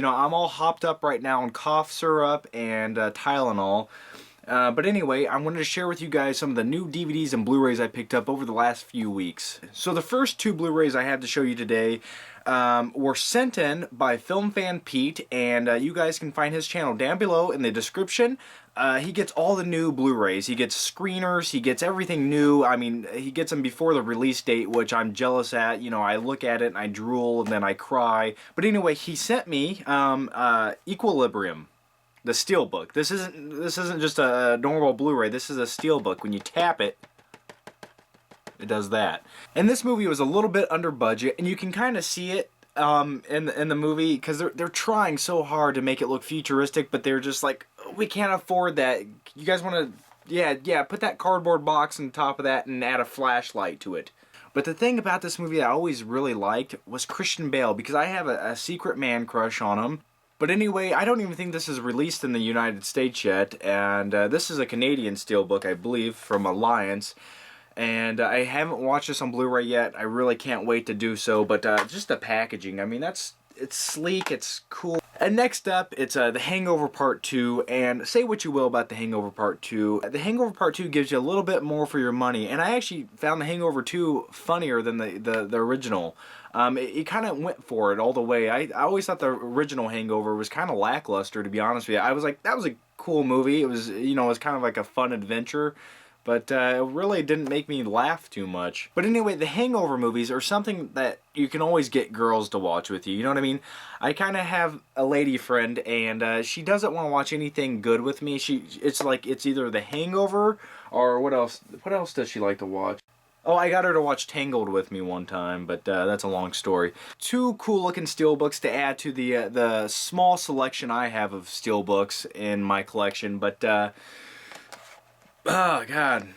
you know, I'm all hopped up right now on cough syrup and Tylenol. But anyway, I wanted to share with you guys some of the new DVDs and Blu-rays I picked up over the last few weeks. So the first two Blu-rays I have to show you today were sent in by Film Fan Pete, and you guys can find his channel down below in the description. He gets all the new Blu-rays. He gets screeners. He gets everything new. I mean, he gets them before the release date, which I'm jealous at. You know, I look at it and I drool and then I cry. But anyway, he sent me Equilibrium, the Steelbook. This isn't just a normal Blu-ray. This is a Steelbook. When you tap it, it does that. And this movie was a little bit under budget, and you can kind of see it in the movie because they're trying so hard to make it look futuristic, but they're just like, we can't afford that. You guys want to, yeah, put that cardboard box on top of that and add a flashlight to it. But the thing about this movie I always really liked was Christian Bale, because I have a secret man crush on him. But anyway, I don't even think this is released in the United States yet, and this is a Canadian Steelbook, I believe, from Alliance. And I haven't watched this on Blu-ray yet. I really can't wait to do so, but just the packaging, I mean, it's sleek, it's cool. And next up, it's The Hangover Part 2, and say what you will about The Hangover Part 2. The Hangover Part 2 gives you a little bit more for your money, and I actually found The Hangover 2 funnier than the original. It kind of went for it all the way. I always thought the original Hangover was kind of lackluster, to be honest with you. I was like, that was a cool movie. It was, you know, it was kind of like a fun adventure. But it really didn't make me laugh too much. But anyway, the Hangover movies are something that you can always get girls to watch with you. You know what I mean? I kind of have a lady friend, and she doesn't want to watch anything good with me. It's like it's either The Hangover or what else? What else does she like to watch? Oh, I got her to watch Tangled with me one time, but that's a long story. Two cool-looking Steelbooks to add to the small selection I have of Steelbooks in my collection, but oh, God.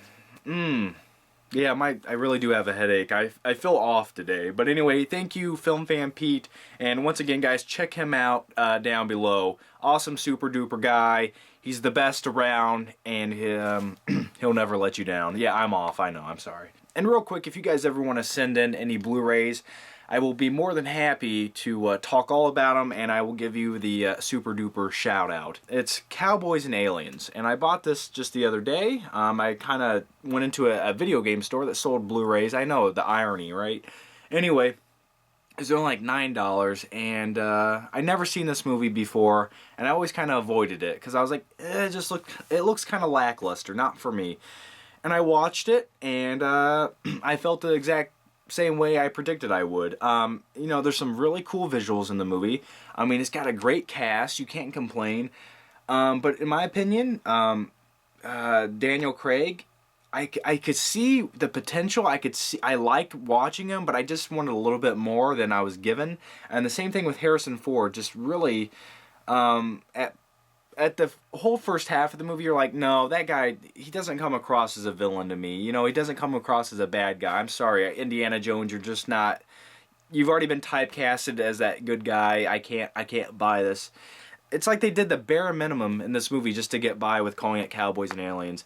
Yeah, I really do have a headache. I feel off today. But anyway, thank you, Film Fan Pete. And once again, guys, check him out down below. Awesome, super duper guy. He's the best around, and he'll never let you down. Yeah, I'm off. I know. I'm sorry. And real quick, if you guys ever want to send in any Blu-rays, I will be more than happy to talk all about them, and I will give you the super duper shout out. It's Cowboys and Aliens, and I bought this just the other day. I kind of went into a video game store that sold Blu-rays. I know, the irony, right? Anyway, it was only like $9, and I never seen this movie before, and I always kind of avoided it because I was like, it looks kind of lackluster, not for me. And I watched it, and I felt the exact same way I predicted I would. You know, there's some really cool visuals in the movie. I mean, it's got a great cast. You can't complain. But in my opinion, Daniel Craig, I could see the potential. I liked watching him, but I just wanted a little bit more than I was given. And the same thing with Harrison Ford. Just really, at the whole first half of the movie, you're like, no, that guy, he doesn't come across as a villain to me. You know, he doesn't come across as a bad guy. I'm sorry, Indiana Jones, you're just not, you've already been typecasted as that good guy. I can't buy this. It's like they did the bare minimum in this movie just to get by with calling it Cowboys and Aliens.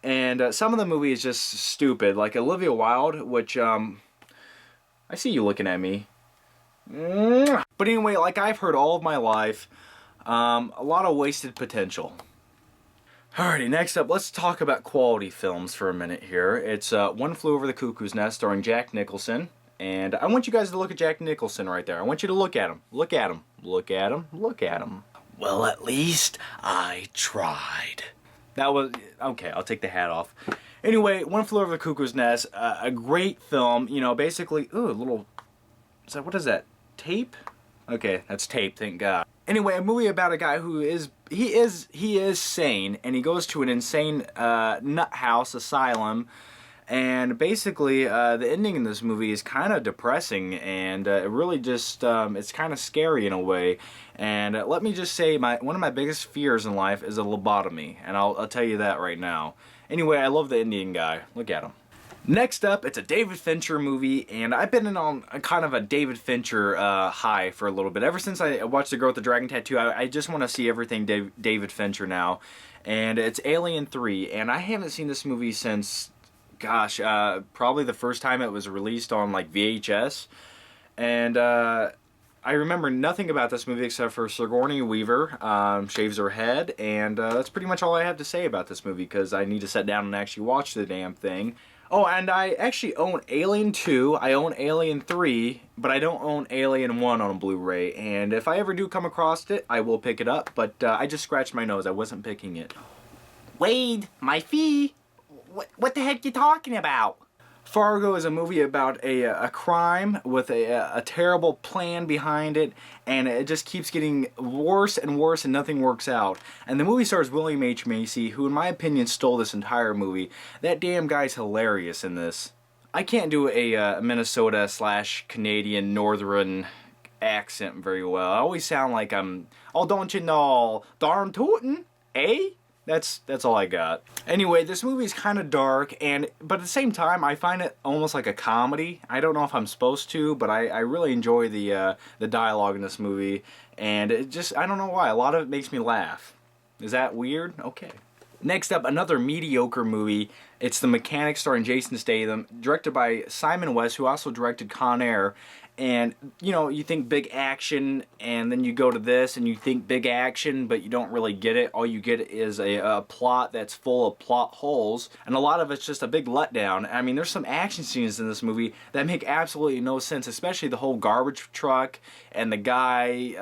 And some of the movie is just stupid. Like Olivia Wilde, which, I see you looking at me. But anyway, like I've heard all of my life, a lot of wasted potential. Alrighty, next up, let's talk about quality films for a minute here. It's One Flew Over the Cuckoo's Nest, starring Jack Nicholson. And I want you guys to look at Jack Nicholson right there. I want you to look at him. Look at him. Look at him. Look at him. Well, at least I tried. That was... Okay, I'll take the hat off. Anyway, One Flew Over the Cuckoo's Nest, a great film. You know, basically... Ooh, a little... What is that? Tape? Okay, that's tape, thank God. Anyway, a movie about a guy who is sane, and he goes to an insane nut house asylum, and basically the ending in this movie is kind of depressing, and it really just it's kind of scary in a way. And let me just say, one of my biggest fears in life is a lobotomy, and I'll tell you that right now. Anyway, I love the Indian guy. Look at him. Next up, it's a David Fincher movie, and I've been on a kind of a David Fincher high for a little bit. Ever since I watched The Girl with the Dragon Tattoo, I just want to see everything David Fincher now. And it's Alien 3, and I haven't seen this movie since, gosh, probably the first time it was released on like VHS. And I remember nothing about this movie except for Sigourney Weaver shaves her head, and that's pretty much all I have to say about this movie, because I need to sit down and actually watch the damn thing. Oh, and I actually own Alien 2, I own Alien 3, but I don't own Alien 1 on a Blu-ray, and if I ever do come across it, I will pick it up, but I just scratched my nose, I wasn't picking it. Wade, my fee? What the heck you talking about? Fargo is a movie about a crime with a terrible plan behind it, and it just keeps getting worse and worse and nothing works out. And the movie stars William H. Macy, who in my opinion stole this entire movie. That damn guy's hilarious in this. I can't do a Minnesota / Canadian northern accent very well. I always sound like I'm, oh don't you know, darn tootin', eh? That's all I got. Anyway, this movie is kind of dark, but at the same time, I find it almost like a comedy. I don't know if I'm supposed to, but I really enjoy the dialogue in this movie, and it just, I don't know why, a lot of it makes me laugh. Is that weird? Okay. Next up, another mediocre movie. It's The Mechanic starring Jason Statham, directed by Simon West, who also directed Con Air. And, you know, you think big action, and then you go to this, and you think big action, but you don't really get it. All you get is a plot that's full of plot holes, and a lot of it's just a big letdown. I mean, there's some action scenes in this movie that make absolutely no sense, especially the whole garbage truck, and the guy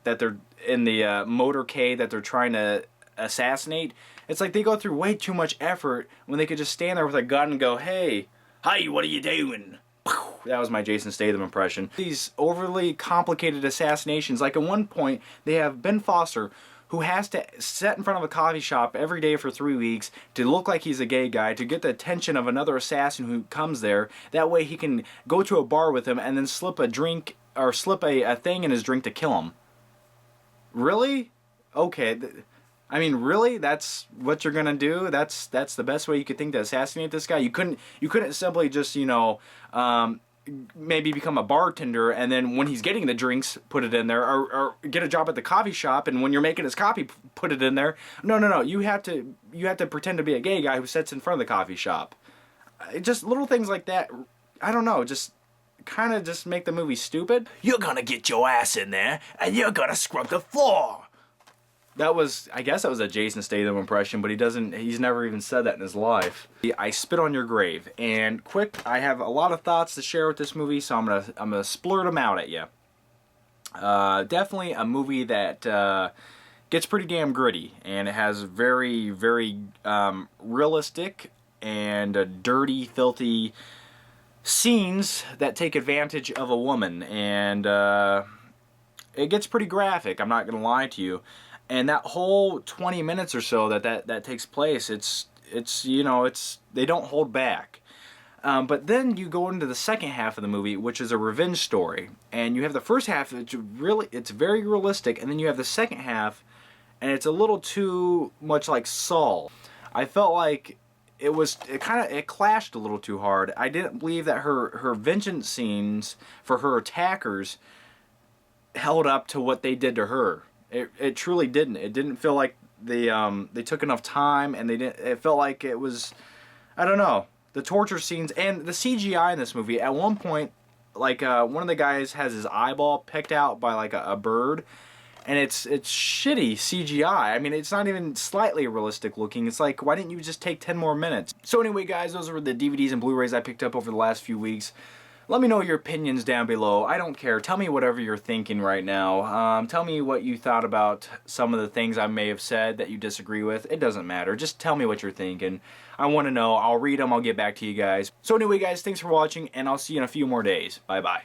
that they're in the motorcade that they're trying to assassinate. It's like they go through way too much effort when they could just stand there with a gun and go, hey, what are you doing? That was my Jason Statham impression. These overly complicated assassinations, like at one point they have Ben Foster, who has to sit in front of a coffee shop every day for 3 weeks to look like he's a gay guy, to get the attention of another assassin who comes there. That way he can go to a bar with him and then slip a drink, or slip a thing in his drink to kill him. Really? Okay. I mean, really? That's what you're gonna do? That's the best way you could think to assassinate this guy? You couldn't simply just, you know, maybe become a bartender, and then when he's getting the drinks, put it in there, or get a job at the coffee shop, and when you're making his coffee, put it in there. No. You have to pretend to be a gay guy who sits in front of the coffee shop. Just little things like that. I don't know. Just kind of just make the movie stupid. You're gonna get your ass in there, and you're gonna scrub the floor. That was, I guess that was a Jason Statham impression, but he's never even said that in his life. I spit on your grave. And quick, I have a lot of thoughts to share with this movie, so I'm gonna splurt them out at you. Definitely a movie that gets pretty damn gritty, and it has very, very realistic and dirty, filthy scenes that take advantage of a woman, and it gets pretty graphic, I'm not gonna lie to you. And that whole 20 minutes or so that takes place, it's you know, they don't hold back. But then you go into the second half of the movie, which is a revenge story, and you have the first half that's it's very realistic, and then you have the second half, and it's a little too much like Saul. I felt like it clashed a little too hard. I didn't believe that her vengeance scenes for her attackers held up to what they did to her. It truly didn't. It didn't feel like they took enough time, and it felt like it was, I don't know, the torture scenes and the CGI in this movie. At one point, like one of the guys has his eyeball picked out by like a bird, and it's shitty CGI. I mean, it's not even slightly realistic looking. It's like, why didn't you just take 10 more minutes? So anyway, guys, those were the DVDs and Blu-rays I picked up over the last few weeks. Let me know your opinions down below. I don't care. Tell me whatever you're thinking right now. Tell me what you thought about some of the things I may have said that you disagree with. It doesn't matter. Just tell me what you're thinking. I want to know. I'll read them. I'll get back to you guys. So anyway, guys, thanks for watching, and I'll see you in a few more days. Bye-bye.